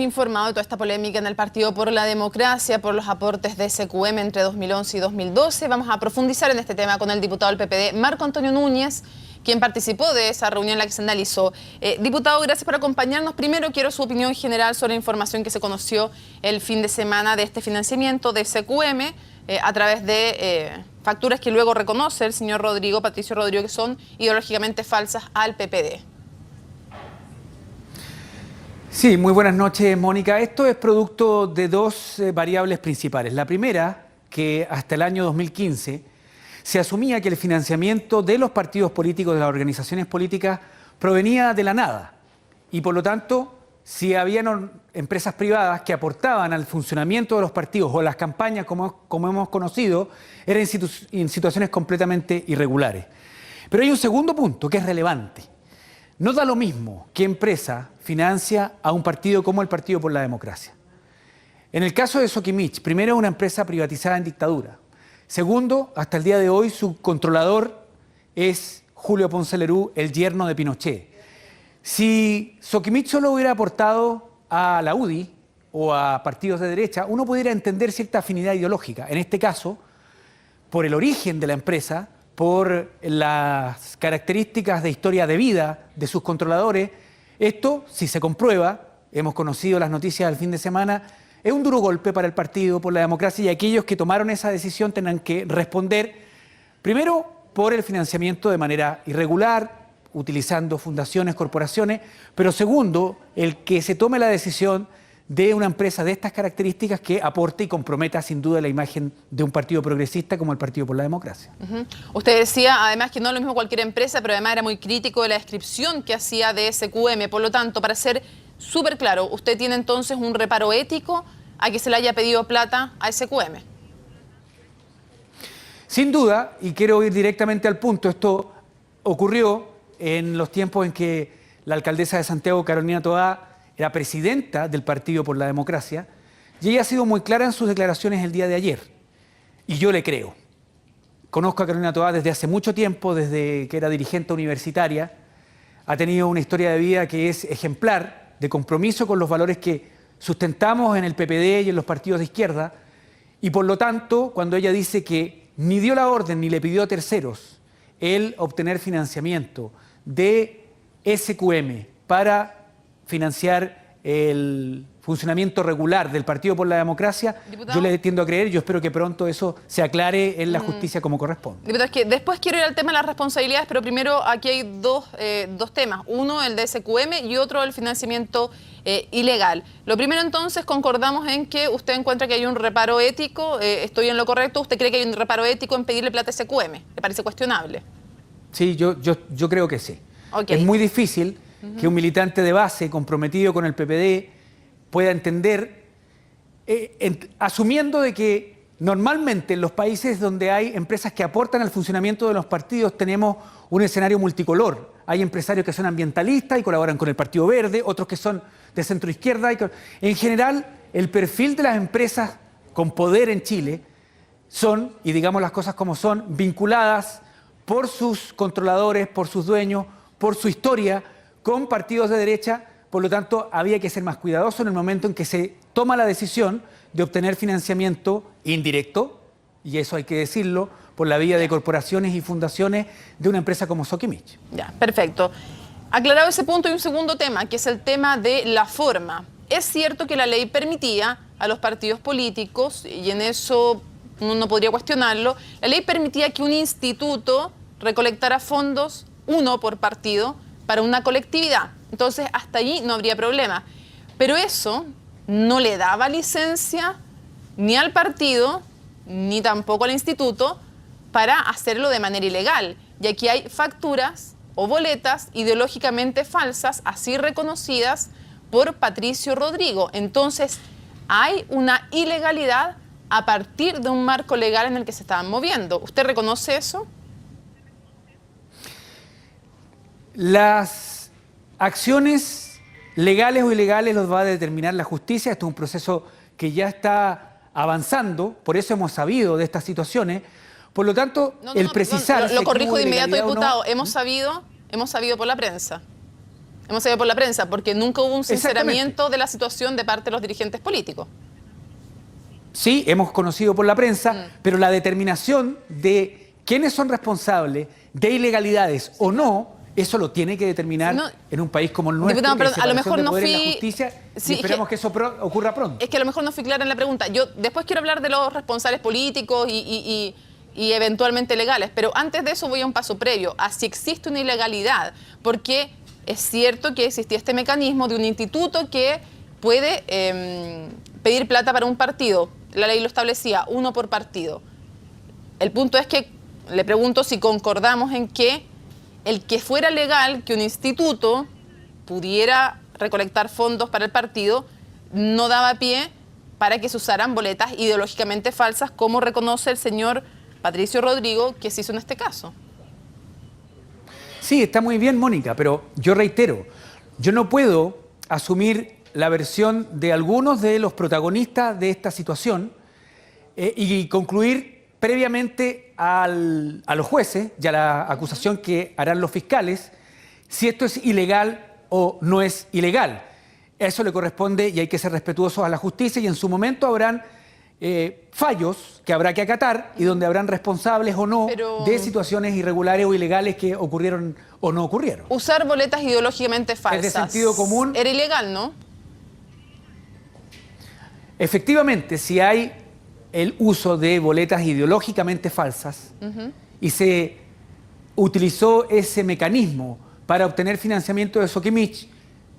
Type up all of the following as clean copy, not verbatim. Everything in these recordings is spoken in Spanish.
Informado de toda esta polémica en el Partido por la Democracia por los aportes de SQM entre 2011 y 2012. Vamos a profundizar en este tema con el diputado del PPD, Marco Antonio Núñez, quien participó de esa reunión en la que se analizó. Diputado, gracias por acompañarnos. Primero quiero su opinión general sobre la información que se conoció el fin de semana de este financiamiento de SQM a través de facturas que luego reconoce el señor Patricio Rodrigo, que son ideológicamente falsas al PPD. Sí, muy buenas noches, Mónica. Esto es producto de dos variables principales. La primera, que hasta el año 2015 se asumía que el financiamiento de los partidos políticos, de las organizaciones políticas, provenía de la nada. Y por lo tanto, si habían empresas privadas que aportaban al funcionamiento de los partidos o las campañas, como hemos conocido, eran en situaciones completamente irregulares. Pero hay un segundo punto que es relevante. No da lo mismo qué empresa financia a un partido como el Partido por la Democracia. En el caso de Sokimich, primero es una empresa privatizada en dictadura. Segundo, hasta el día de hoy su controlador es Julio Ponce Lerú, el yerno de Pinochet. Si Sokimich solo hubiera aportado a la UDI o a partidos de derecha, uno pudiera entender cierta afinidad ideológica. En este caso, por el origen de la empresa, por las características de historia de vida de sus controladores, esto, si se comprueba, hemos conocido las noticias del fin de semana, es un duro golpe para el Partido por la Democracia y aquellos que tomaron esa decisión tendrán que responder, primero, por el financiamiento de manera irregular, utilizando fundaciones, corporaciones, pero segundo, el que se tome la decisión de una empresa de estas características que aporte y comprometa sin duda la imagen de un partido progresista como el Partido por la Democracia. Usted decía además que no es lo mismo cualquier empresa, pero además era muy crítico de la descripción que hacía de SQM. Por lo tanto, para ser súper claro, ¿usted tiene entonces un reparo ético a que se le haya pedido plata a SQM? Sin duda, y quiero ir directamente al punto, esto ocurrió en los tiempos en que la alcaldesa de Santiago, Carolina Toá, era presidenta del Partido por la Democracia, y ella ha sido muy clara en sus declaraciones el día de ayer. Y yo le creo. Conozco a Carolina Toá desde hace mucho tiempo, desde que era dirigente universitaria. Ha tenido una historia de vida que es ejemplar, de compromiso con los valores que sustentamos en el PPD y en los partidos de izquierda. Y por lo tanto, cuando ella dice que ni dio la orden ni le pidió a terceros el obtener financiamiento de SQM para financiar el funcionamiento regular del Partido por la Democracia, ¿diputado? Yo le tiendo a creer, yo espero que pronto eso se aclare en la justicia como corresponde. Diputado, es que después quiero ir al tema de las responsabilidades, pero primero aquí hay dos temas. Uno, el de SQM, y otro, el financiamiento ilegal. Lo primero, entonces, concordamos en que usted encuentra que hay un reparo ético, estoy en lo correcto, ¿usted cree que hay un reparo ético en pedirle plata a SQM? ¿Le parece cuestionable? Sí, yo creo que sí. Okay. Es muy difícil que un militante de base comprometido con el PPD pueda entender, asumiendo de que normalmente en los países donde hay empresas que aportan al funcionamiento de los partidos tenemos un escenario multicolor. Hay empresarios que son ambientalistas y colaboran con el Partido Verde, otros que son de centroizquierda. En general, el perfil de las empresas con poder en Chile son, y digamos las cosas como son, vinculadas por sus controladores, por sus dueños, por su historia, con partidos de derecha. Por lo tanto, había que ser más cuidadoso en el momento en que se toma la decisión de obtener financiamiento indirecto, y eso hay que decirlo, por la vía de corporaciones y fundaciones de una empresa como Sokimich. Ya, perfecto. Aclarado ese punto, hay un segundo tema, que es el tema de la forma. Es cierto que la ley permitía a los partidos políticos, y en eso uno no podría cuestionarlo, la ley permitía que un instituto recolectara fondos, uno por partido, para una colectividad. Entonces, hasta allí no habría problema. Pero eso no le daba licencia ni al partido, ni tampoco al instituto, para hacerlo de manera ilegal. Y aquí hay facturas o boletas ideológicamente falsas, así reconocidas por Patricio Rodrigo. Entonces, hay una ilegalidad a partir de un marco legal en el que se estaban moviendo. ¿Usted reconoce eso? Las acciones legales o ilegales los va a determinar la justicia. Esto es un proceso que ya está avanzando, por eso hemos sabido de estas situaciones. Por lo tanto, el precisar... Lo corrijo de inmediato, diputado. Hemos sabido por la prensa. Hemos sabido por la prensa, porque nunca hubo un Exactamente. sinceramiento de la situación de parte de los dirigentes políticos. Sí, hemos conocido por la prensa, pero la determinación de quiénes son responsables de ilegalidades o no, eso lo tiene que determinar No, en un país como el nuestro, diputado, que hay perdón, a lo separación mejor de no poderes en fui- la justicia, Sí, y esperamos que eso ocurra pronto. Es que a lo mejor no fui clara en la pregunta. Yo después quiero hablar de los responsables políticos y eventualmente legales, pero antes de eso voy a un paso previo, a si existe una ilegalidad, porque es cierto que existía este mecanismo de un instituto que puede pedir plata para un partido. La ley lo establecía, uno por partido. El punto es que le pregunto si concordamos en que el que fuera legal que un instituto pudiera recolectar fondos para el partido no daba pie para que se usaran boletas ideológicamente falsas, como reconoce el señor Patricio Rodrigo que se hizo en este caso. Sí, está muy bien, Mónica, pero yo reitero, yo no puedo asumir la versión de algunos de los protagonistas de esta situación y concluir previamente a los jueces y a la acusación que harán los fiscales si esto es ilegal o no es ilegal. Eso le corresponde y hay que ser respetuosos a la justicia, y en su momento habrán fallos que habrá que acatar y donde habrán responsables o no de situaciones irregulares o ilegales que ocurrieron o no ocurrieron. Usar boletas ideológicamente falsas. Es de sentido común. Era ilegal, ¿no? Efectivamente, si hay el uso de boletas ideológicamente falsas y se utilizó ese mecanismo para obtener financiamiento de Soquimich,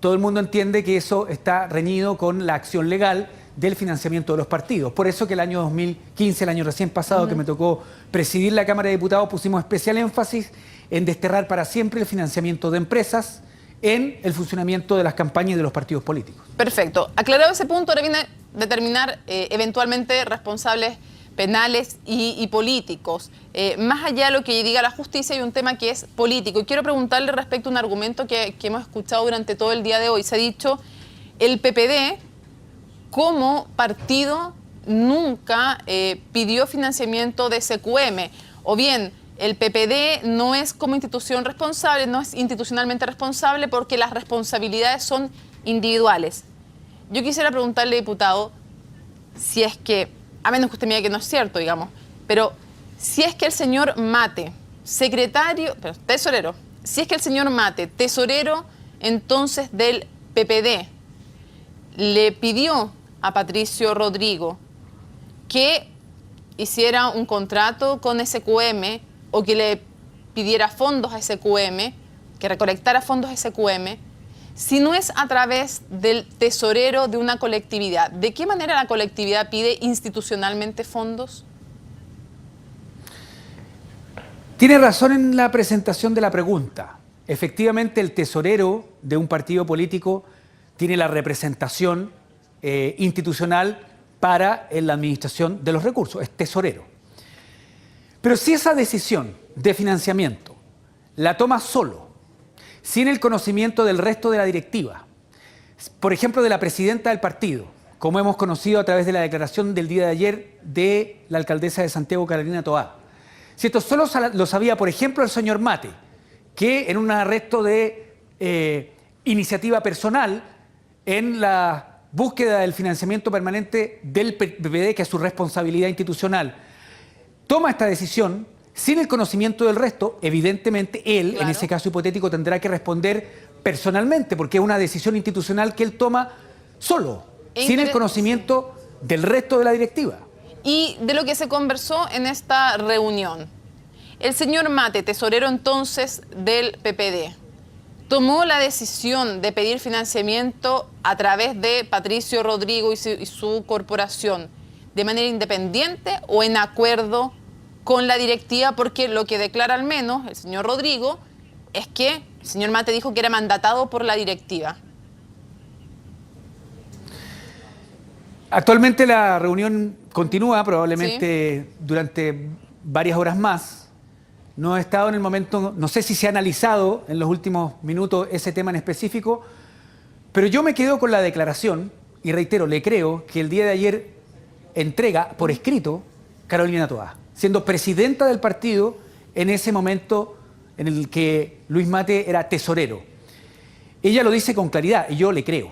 todo el mundo entiende que eso está reñido con la acción legal del financiamiento de los partidos. Por eso que el año 2015, el año recién pasado que me tocó presidir la Cámara de Diputados, pusimos especial énfasis en desterrar para siempre el financiamiento de empresas en el funcionamiento de las campañas de los partidos políticos. Perfecto. Aclarado ese punto, ahora viene a determinar eventualmente responsables penales y políticos. Más allá de lo que diga la justicia, hay un tema que es político. Y quiero preguntarle respecto a un argumento que hemos escuchado durante todo el día de hoy. Se ha dicho, el PPD como partido nunca pidió financiamiento de SQM, o bien el PPD no es como institución responsable, no es institucionalmente responsable porque las responsabilidades son individuales. Yo quisiera preguntarle, diputado, si es que, a menos que usted me diga que no es cierto, digamos, pero si es que el señor Mate, tesorero, si es que el señor Mate, tesorero entonces del PPD, le pidió a Patricio Rodrigo que hiciera un contrato con SQM o que le pidiera fondos a SQM, que recolectara fondos a SQM, si no es a través del tesorero de una colectividad, ¿de qué manera la colectividad pide institucionalmente fondos? Tiene razón en la presentación de la pregunta. Efectivamente, el tesorero de un partido político tiene la representación institucional para la administración de los recursos, es tesorero. Pero si esa decisión de financiamiento la toma solo, sin el conocimiento del resto de la directiva, por ejemplo de la presidenta del partido, como hemos conocido a través de la declaración del día de ayer de la alcaldesa de Santiago, Carolina Toá, si esto solo lo sabía, por ejemplo, el señor Mate, que en un arresto de iniciativa personal en la búsqueda del financiamiento permanente del PPD, que es su responsabilidad institucional, toma esta decisión sin el conocimiento del resto, evidentemente él, Claro. en ese caso hipotético, tendrá que responder personalmente, porque es una decisión institucional que él toma solo, sin el conocimiento del resto de la directiva. Y de lo que se conversó en esta reunión, el señor Mate, tesorero entonces del PPD, tomó la decisión de pedir financiamiento a través de Patricio Rodrigo y su corporación de manera independiente o en acuerdo con la directiva, porque lo que declara al menos el señor Rodrigo es que el señor Mate dijo que era mandatado por la directiva. Actualmente la reunión continúa, probablemente durante varias horas más. No he estado en el momento, no sé si se ha analizado en los últimos minutos ese tema en específico, pero yo me quedo con la declaración y reitero, le creo que el día de ayer entrega por escrito Carolina Toá, siendo presidenta del partido en ese momento en el que Luis Mate era tesorero. ella lo dice con claridad y yo le creo.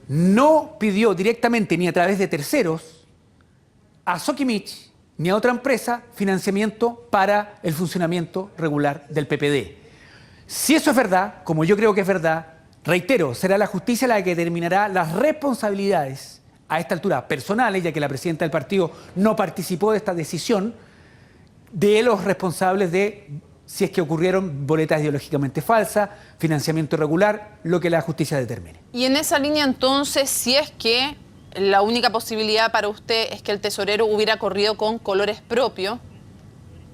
No pidió directamente ni a través de terceros a Sokimich ni a otra empresa financiamiento para el funcionamiento regular del PPD. Si eso es verdad, como yo creo que es verdad, reitero, será la justicia la que determinará las responsabilidades a esta altura personales, ya que la presidenta del partido no participó de esta decisión, de los responsables de si es que ocurrieron boletas ideológicamente falsas, financiamiento irregular, lo que la justicia determine. Y en esa línea entonces, si es que la única posibilidad para usted es que el tesorero hubiera corrido con colores propios,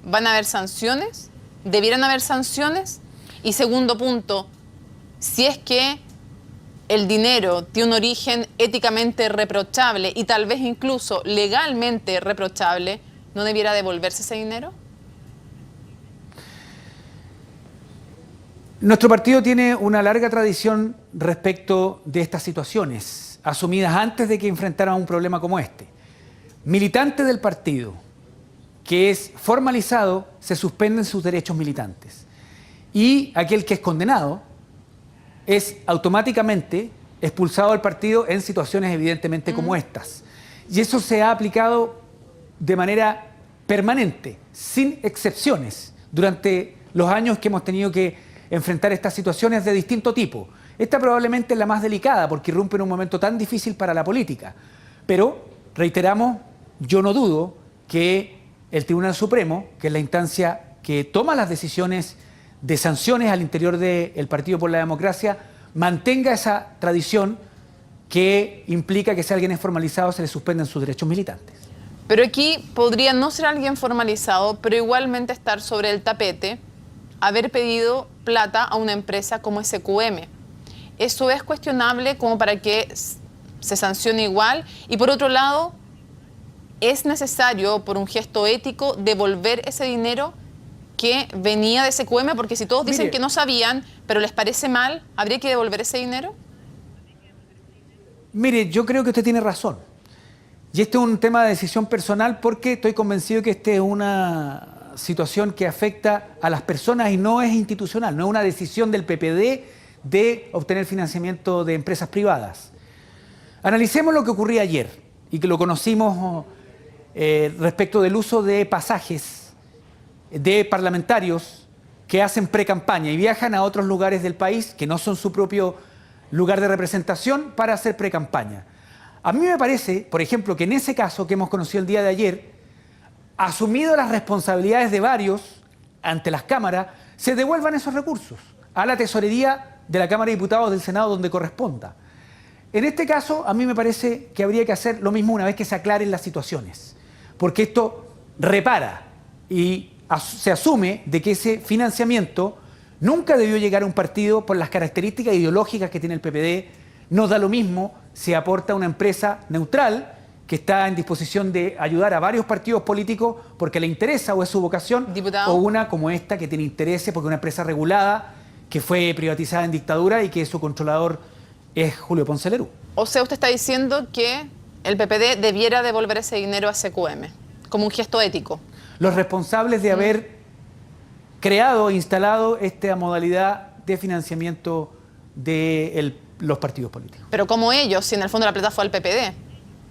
¿van a haber sanciones? ¿Debieran haber sanciones? Y segundo punto, si es que el dinero tiene un origen éticamente reprochable y tal vez incluso legalmente reprochable, ¿no debiera devolverse ese dinero? Nuestro partido tiene una larga tradición respecto de estas situaciones, asumidas antes de que enfrentaran un problema como este. Militante del partido que es formalizado, se suspenden sus derechos militantes. Y aquel que es condenado es automáticamente expulsado del partido en situaciones evidentemente como estas. Y eso se ha aplicado de manera permanente, sin excepciones, durante los años que hemos tenido que enfrentar estas situaciones de distinto tipo. Esta probablemente es la más delicada porque irrumpe en un momento tan difícil para la política. Pero, reiteramos, yo no dudo que el Tribunal Supremo, que es la instancia que toma las decisiones de sanciones al interior del Partido por la Democracia, mantenga esa tradición que implica que si alguien es formalizado se le suspenden sus derechos militantes. Pero aquí podría no ser alguien formalizado, pero igualmente estar sobre el tapete, haber pedido plata a una empresa como SQM. Eso es cuestionable como para que se sancione igual. Y por otro lado, ¿es necesario, por un gesto ético, devolver ese dinero que venía de SQM? Porque si todos dicen que no sabían, pero les parece mal, ¿habría que devolver ese dinero? Mire, yo creo que usted tiene razón. Y este es un tema de decisión personal porque estoy convencido que esta es una situación que afecta a las personas y no es institucional, no es una decisión del PPD de obtener financiamiento de empresas privadas. Analicemos lo que ocurría ayer y que lo conocimos respecto del uso de pasajes de parlamentarios que hacen pre-campaña y viajan a otros lugares del país que no son su propio lugar de representación para hacer pre-campaña. A mí me parece, por ejemplo, que en ese caso que hemos conocido el día de ayer, asumido las responsabilidades de varios ante las cámaras, se devuelvan esos recursos a la tesorería de la Cámara de Diputados del Senado donde corresponda. En este caso, a mí me parece que habría que hacer lo mismo una vez que se aclaren las situaciones, porque esto repara y se asume de que ese financiamiento nunca debió llegar a un partido por las características ideológicas que tiene el PPD. Nos da lo mismo si aporta una empresa neutral que está en disposición de ayudar a varios partidos políticos porque le interesa o es su vocación, Diputado. o una como esta que tiene intereses porque es una empresa regulada que fue privatizada en dictadura y que su controlador es Julio Ponce Lerú. O sea, usted está diciendo que el PPD debiera devolver ese dinero a SQM como un gesto ético. Los responsables de haber creado e instalado esta modalidad de financiamiento de los partidos políticos. Pero como ellos, si en el fondo la plata fue al PPD,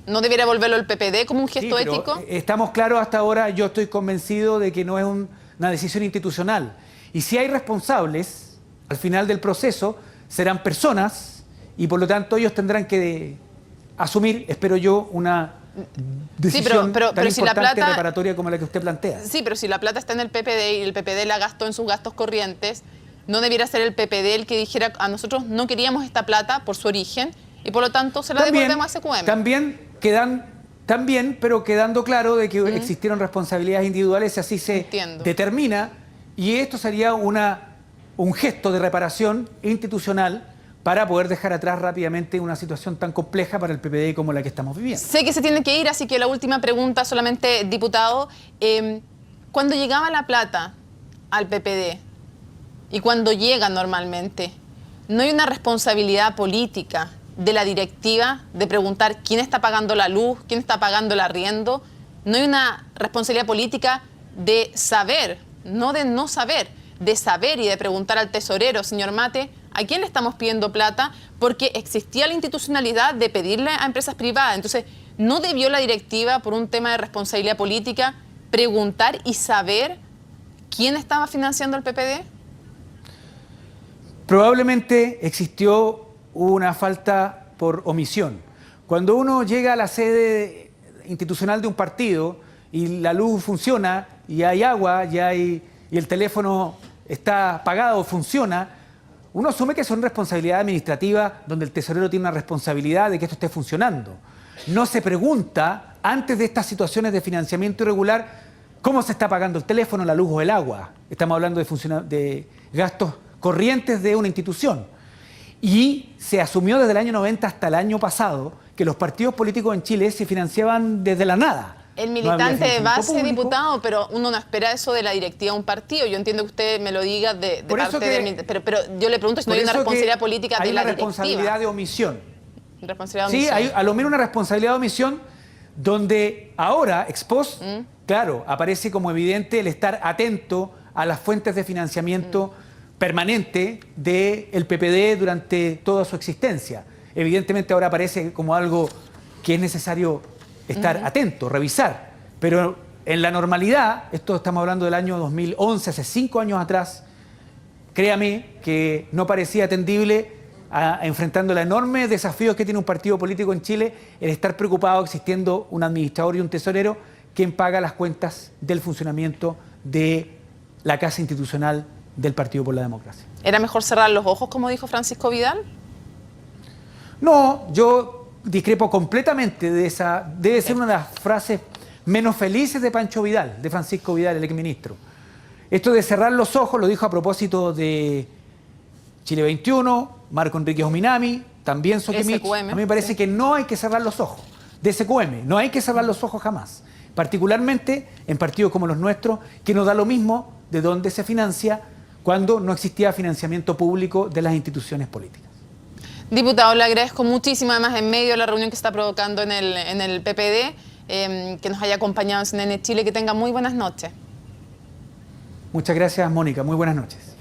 ¿no debiera devolverlo el PPD como un gesto pero ético? Estamos claros hasta ahora, yo estoy convencido de que no es una decisión institucional. Y si hay responsables, al final del proceso, serán personas y por lo tanto ellos tendrán que asumir, espero yo, una decisión tan pero si importante la plata, reparatoria como la que usted plantea. Sí, pero si la plata está en el PPD y el PPD la gastó en sus gastos corrientes, ¿no debiera ser el PPD el que dijera a nosotros no queríamos esta plata por su origen y por lo tanto se la devolvemos a SQM? También, pero quedando claro de que existieron responsabilidades individuales y así se determina, y esto sería un gesto de reparación institucional para poder dejar atrás rápidamente una situación tan compleja para el PPD como la que estamos viviendo. Sé que se tiene que ir, así que la última pregunta solamente, diputado. Cuando llegaba la plata al PPD y cuando llega normalmente, ¿no hay una responsabilidad política de la directiva de preguntar quién está pagando la luz, quién está pagando el arriendo? ¿No hay una responsabilidad política de saber, no de no saber, de saber y de preguntar al tesorero, señor Mate, ¿a quién le estamos pidiendo plata? Porque existía la institucionalidad de pedirle a empresas privadas. Entonces, ¿no debió la directiva, por un tema de responsabilidad política, preguntar y saber quién estaba financiando el PPD? Probablemente existió una falta por omisión. Cuando uno llega a la sede institucional de un partido y la luz funciona y hay agua y el teléfono está apagado o funciona, uno asume que son responsabilidades administrativas donde el tesorero tiene una responsabilidad de que esto esté funcionando. No se pregunta, antes de estas situaciones de financiamiento irregular, cómo se está pagando el teléfono, la luz o el agua. Estamos hablando de gastos corrientes de una institución. Y se asumió desde el año 90 hasta el año pasado que los partidos políticos en Chile se financiaban desde la nada. El militante de base, diputado, pero uno no espera eso de la directiva de un partido. Yo entiendo que usted me lo diga de parte del militante, pero yo le pregunto si no hay una responsabilidad política de la directiva. Hay una responsabilidad de omisión. Responsabilidad de omisión. Sí, hay a lo menos una responsabilidad de omisión donde ahora, ex post, claro, aparece como evidente el estar atento a las fuentes de financiamiento permanente del PPD durante toda su existencia. Evidentemente ahora aparece como algo que es necesario estar atento, revisar. Pero en la normalidad, esto estamos hablando del año 2011, hace 5 años atrás, créame que no parecía atendible enfrentando los enormes desafíos que tiene un partido político en Chile, el estar preocupado existiendo un administrador y un tesorero quien paga las cuentas del funcionamiento de la casa institucional del Partido por la Democracia. ¿Era mejor cerrar los ojos, como dijo Francisco Vidal? No, yo discrepo completamente de esa. Debe ser una de las frases menos felices de Pancho Vidal, de Francisco Vidal, el exministro. Esto de cerrar los ojos lo dijo a propósito de Chile 21, Marco Enrique Ominami, también Soquimich. A mí me parece que no hay que cerrar los ojos. De SQM, no hay que cerrar los ojos jamás. Particularmente en partidos como los nuestros, que nos da lo mismo de dónde se financia cuando no existía financiamiento público de las instituciones políticas. Diputado, le agradezco muchísimo, además en medio de la reunión que está provocando en el PPD, que nos haya acompañado en CNN Chile. Que tenga muy buenas noches. Muchas gracias, Mónica. Muy buenas noches.